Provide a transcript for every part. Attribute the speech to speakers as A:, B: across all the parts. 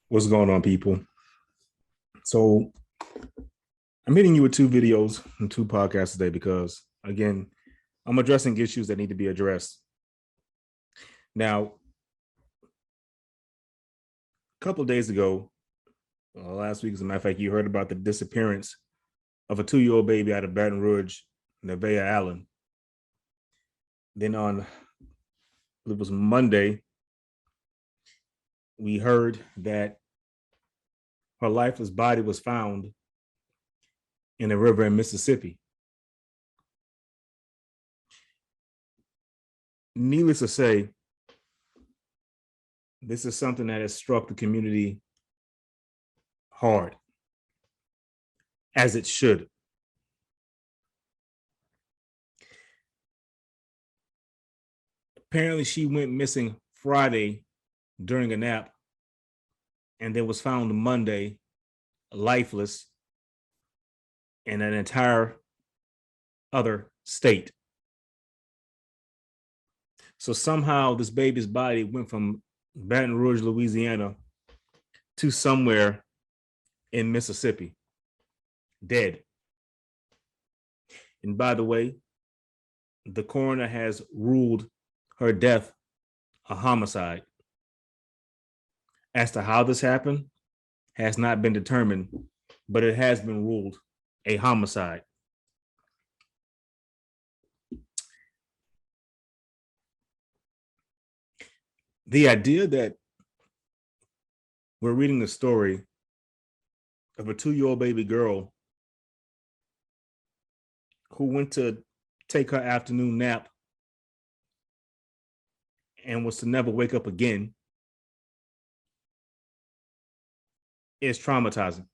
A: What's going on, people? So I'm hitting you with two videos and two podcasts today because, again, I'm addressing issues that need to be addressed. Now, a couple of days ago, last week, as a matter of fact, you heard about the disappearance of a 2-year-old baby out of Baton Rouge, Nevaeh Allen. Then it was Monday, we heard that her lifeless body was found in a river in Mississippi. Needless to say, this is something that has struck the community hard, as it should. Apparently, she went missing Friday during a nap and then was found Monday lifeless in an entire other state. So somehow this baby's body went from Baton Rouge, Louisiana to somewhere in Mississippi, dead. And by the way, the coroner has ruled her death a homicide. As to how this happened has not been determined, but it has been ruled a homicide. The idea that we're reading the story of a 2-year-old baby girl who went to take her afternoon nap and was to never wake up again is traumatizing.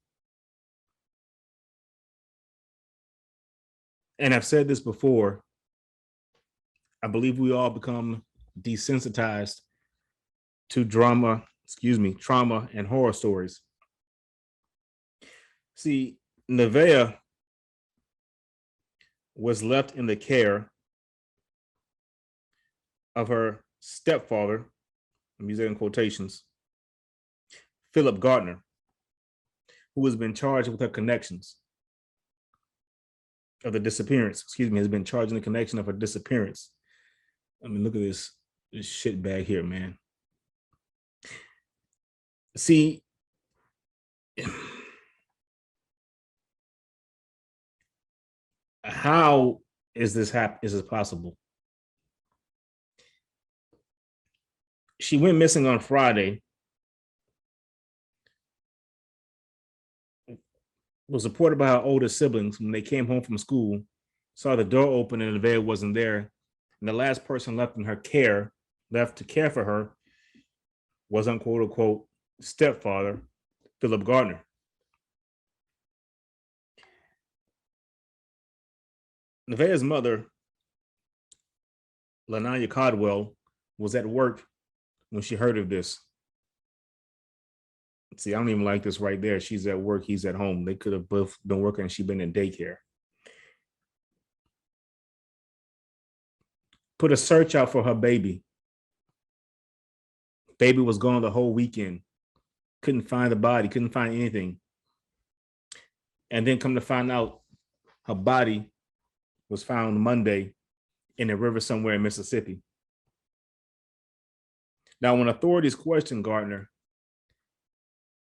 A: And I've said this before, I believe we all become desensitized to trauma and horror stories. See, Nevaeh was left in the care of her stepfather, I'm using in quotations, Philip Gardner, who has been charged with her connections of the disappearance, has been charged in the connection of her disappearance. I mean, look at this shit bag here, man. See, how is this possible? She went missing on Friday, was reported by her older siblings when they came home from school, saw the door open and the Nevaeh wasn't there. And the last person left to care for her was unquote unquote stepfather, Philip Gardner. Nevaeh's mother, Lanaya Caldwell, was at work when she heard of this. See, I don't even like this right there. She's at work, he's at home. They could have both been working and she'd been in daycare. Put a search out for her baby. Baby was gone the whole weekend. Couldn't find the body, couldn't find anything. And then come to find out her body was found Monday in a river somewhere in Mississippi. Now, when authorities questioned Gardner,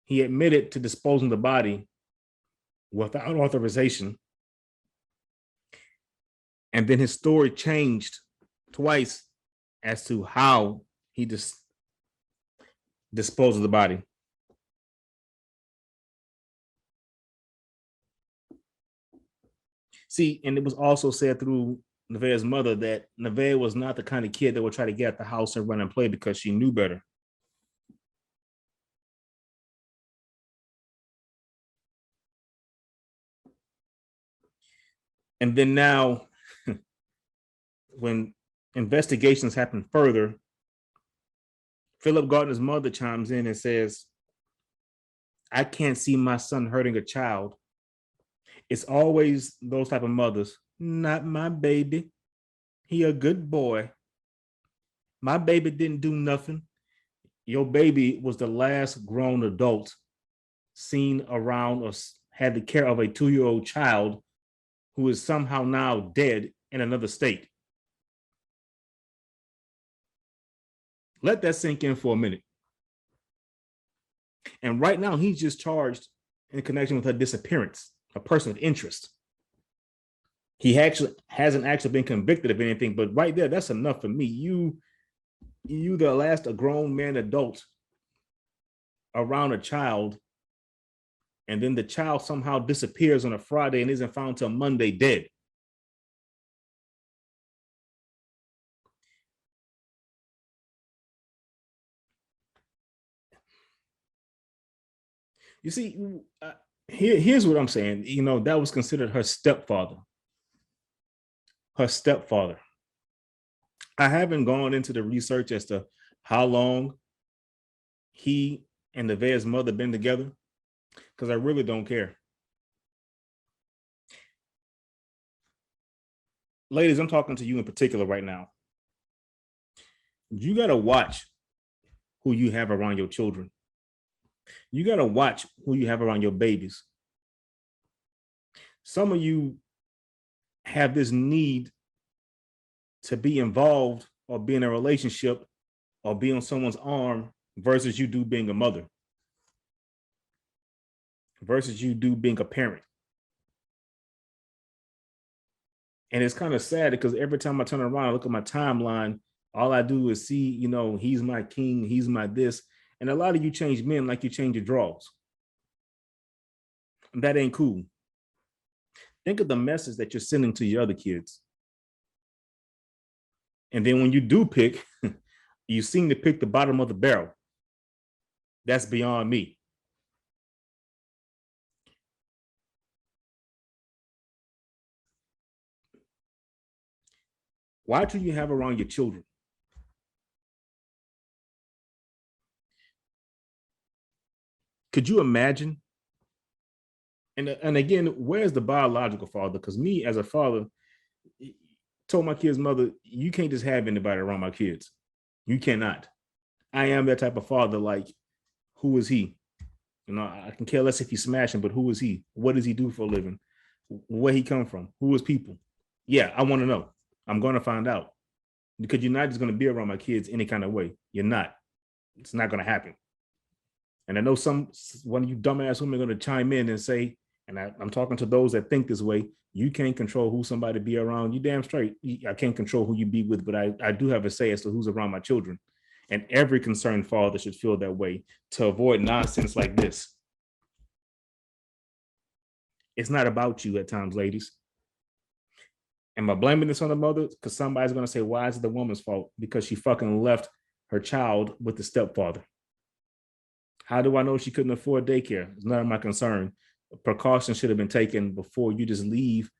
A: he admitted to disposing the body without authorization. And then his story changed twice as to how he disposed of the body. See, and it was also said through Nevaeh's mother that Nevaeh was not the kind of kid that would try to get at the house and run and play because she knew better. And then now, when investigations happen further, Philip Gardner's mother chimes in and says, I can't see my son hurting a child. It's always those type of mothers. Not my baby. He a good boy. My baby didn't do nothing. Your baby was the last grown adult seen around or had the care of a 2-year-old child who is somehow now dead in another state. Let that sink in for a minute. And right now, he's just charged in connection with her disappearance, a person of interest. He actually hasn't actually been convicted of anything, but right there, that's enough for me. You the last a grown man adult around a child, and then the child somehow disappears on a Friday and isn't found till Monday dead. You see, here's what I'm saying. You know, that was considered her stepfather. Her stepfather. I haven't gone into the research as to how long he and Nevaeh's mother been together, because I really don't care. Ladies, I'm talking to you in particular right now. You got to watch who you have around your children. You got to watch who you have around your babies. Some of you have this need to be involved or be in a relationship or be on someone's arm versus you do being a mother, versus you do being a parent. And it's kind of sad because every time I turn around, I look at my timeline, all I do is see, you know, he's my king, he's my this. And a lot of you change men like you change your drawers. And that ain't cool. Think of the message that you're sending to your other kids. And then when you do pick, you seem to pick the bottom of the barrel. That's beyond me. Why do you have around your children? Could you imagine? And again, where's the biological father? Because me as a father told my kid's mother, you can't just have anybody around my kids. You cannot. I am that type of father. Like, who is he? You know, I can care less if he's smashing, but who is he? What does he do for a living? Where he come from? Who is people? Yeah, I want to know. I'm going to find out, because you're not just going to be around my kids any kind of way. You're not. It's not going to happen. And I know one of you dumbass women are going to chime in and say, and I'm talking to those that think this way, you can't control who somebody be around. You damn straight. I can't control who you be with, but I do have a say as to who's around my children. And every concerned father should feel that way to avoid nonsense like this. It's not about you at times, ladies. Am I blaming this on the mother? Because somebody's going to say, why is it the woman's fault? Because she fucking left her child with the stepfather. How do I know she couldn't afford daycare? It's none of my concern. Precautions should have been taken before you just leave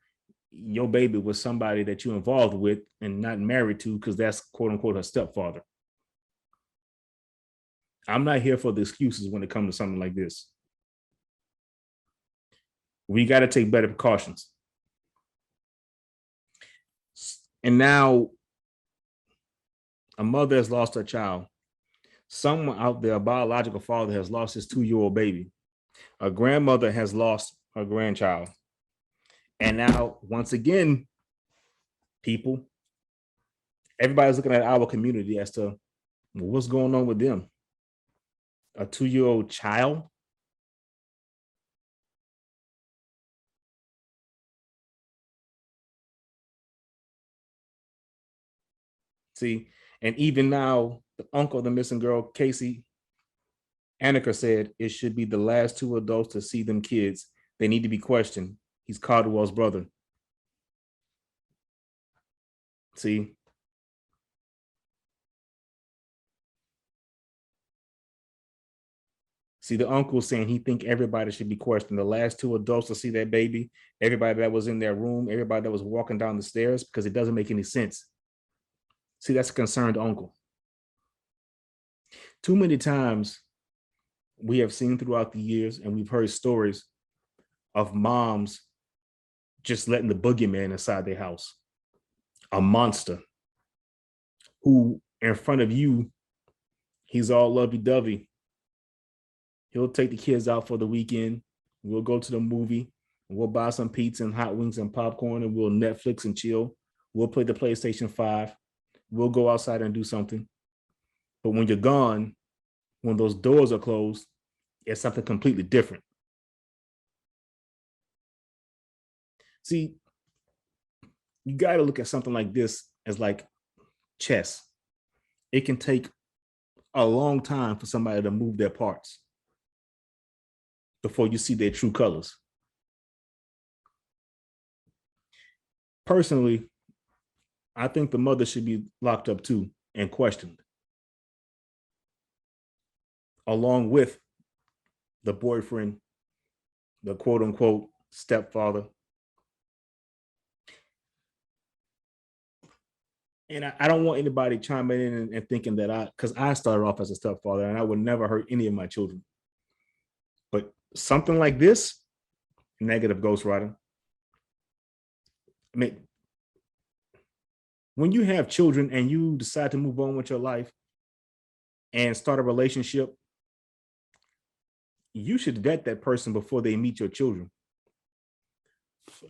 A: your baby with somebody that you're involved with and not married to, because that's quote unquote her stepfather. I'm not here for the excuses when it comes to something like this. We got to take better precautions. And now a mother has lost her child. Someone out there, a biological father, has lost his 2-year-old baby. A grandmother has lost her grandchild. And now, once again, people, everybody's looking at our community as to what's going on with them. A 2-year-old child. See, and even now, the uncle of the missing girl, Casey Annika, said it should be the last 2 adults to see them kids. They need to be questioned. He's Caldwell's brother. See, the uncle saying he think everybody should be questioned. The last 2 adults to see that baby, everybody that was in their room, everybody that was walking down the stairs, because it doesn't make any sense. See, that's a concerned uncle. Too many times we have seen throughout the years, and we've heard stories of moms just letting the boogeyman inside their house, a monster who in front of you He's all lovey-dovey. He'll take the kids out for the weekend. We'll go to the movie. We'll buy some pizza and hot wings and popcorn, and we'll Netflix and chill. We'll play the PlayStation 5. We'll go outside and do something. But when you're gone, when those doors are closed, it's something completely different. See, you got to look at something like this as like chess. It can take a long time for somebody to move their parts before you see their true colors. Personally, I think the mother should be locked up too and questioned, along with the boyfriend, the quote unquote stepfather. And I don't want anybody chiming in and thinking that because I started off as a stepfather and I would never hurt any of my children. But something like this, negative ghostwriting. I mean, when you have children and you decide to move on with your life and start a relationship, you should vet that person before they meet your children.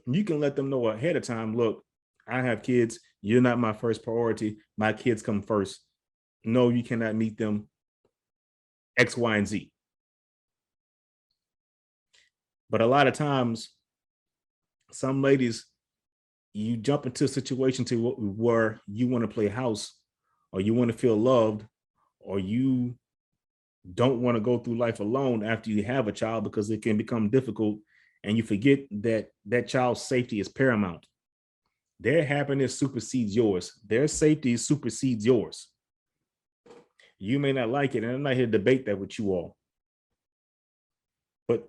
A: You can let them know ahead of time, look, I have kids. You're not my first priority. My kids come first. No, you cannot meet them. X, Y, and Z. But a lot of times, some ladies, you jump into a situation where you want to play house, or you want to feel loved, or you don't want to go through life alone after you have a child because it can become difficult, and you forget that that child's safety is paramount. Their happiness supersedes yours. Their safety supersedes yours. You may not like it, and I'm not here to debate that with you all. But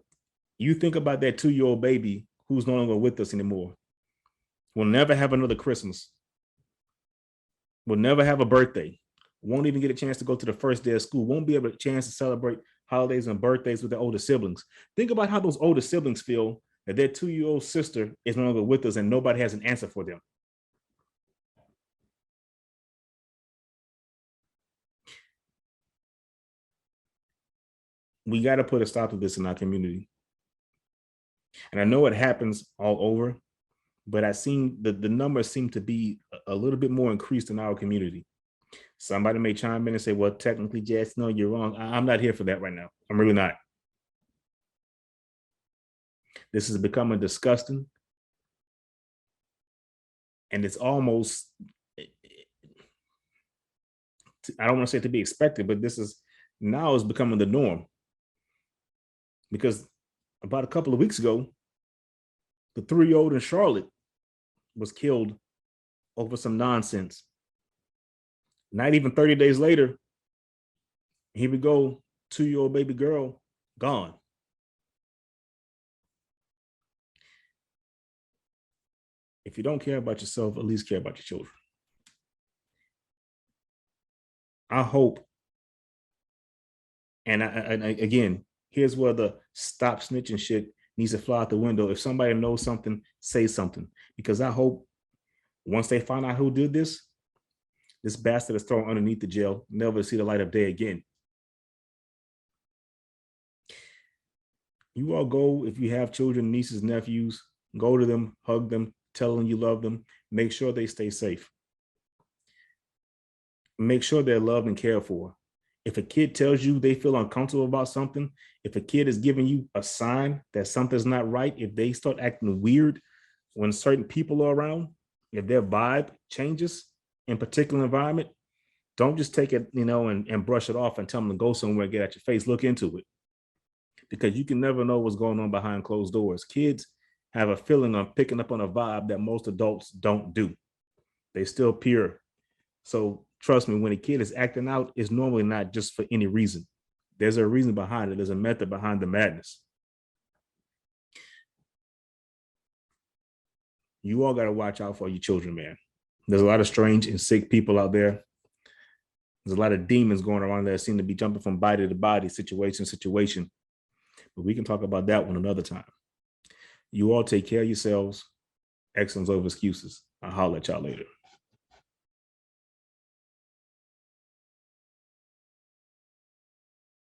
A: you think about that 2-year-old baby who's no longer with us anymore. Will never have another Christmas. Will never have a birthday. Won't even get a chance to go to the first day of school. Won't be able to chance to celebrate holidays and birthdays with their older siblings. Think about how those older siblings feel that their 2-year-old sister is no longer with us and nobody has an answer for them. We got to put a stop to this in our community. And I know it happens all over, but I seen the numbers seem to be a little bit more increased in our community. Somebody may chime in and say, well, technically, Jess, no, you're wrong. I'm not here for that right now. I'm really not. This is becoming disgusting. And it's almost, I don't want to say to be expected, but this is now is becoming the norm. Because about a couple of weeks ago, the 3-year-old in Charlotte was killed over some nonsense. Not even 30 days later, here we go, 2-year-old baby girl gone. If you don't care about yourself, at least care about your children. I hope, and again, here's where the stop snitching shit needs to fly out the window. If somebody knows something, say something. Because I hope once they find out who did this bastard is thrown underneath the jail, never to see the light of day again. You all go, if you have children, nieces, nephews, go to them, hug them, tell them you love them, make sure they stay safe. Make sure they're loved and cared for. If a kid tells you they feel uncomfortable about something, if a kid is giving you a sign that something's not right, if they start acting weird when certain people are around, if their vibe changes in a particular environment, don't just take it, and brush it off and tell them to go somewhere, get at your face, look into it. Because you can never know what's going on behind closed doors. Kids have a feeling of picking up on a vibe that most adults don't do. They still pure. So trust me, when a kid is acting out, it's normally not just for any reason. There's a reason behind it. There's a method behind the madness. You all got to watch out for your children, man. There's a lot of strange and sick people out there. There's a lot of demons going around that seem to be jumping from body to body, situation to situation. But we can talk about that one another time. You all take care of yourselves. Excellence over excuses. I'll holler at y'all later.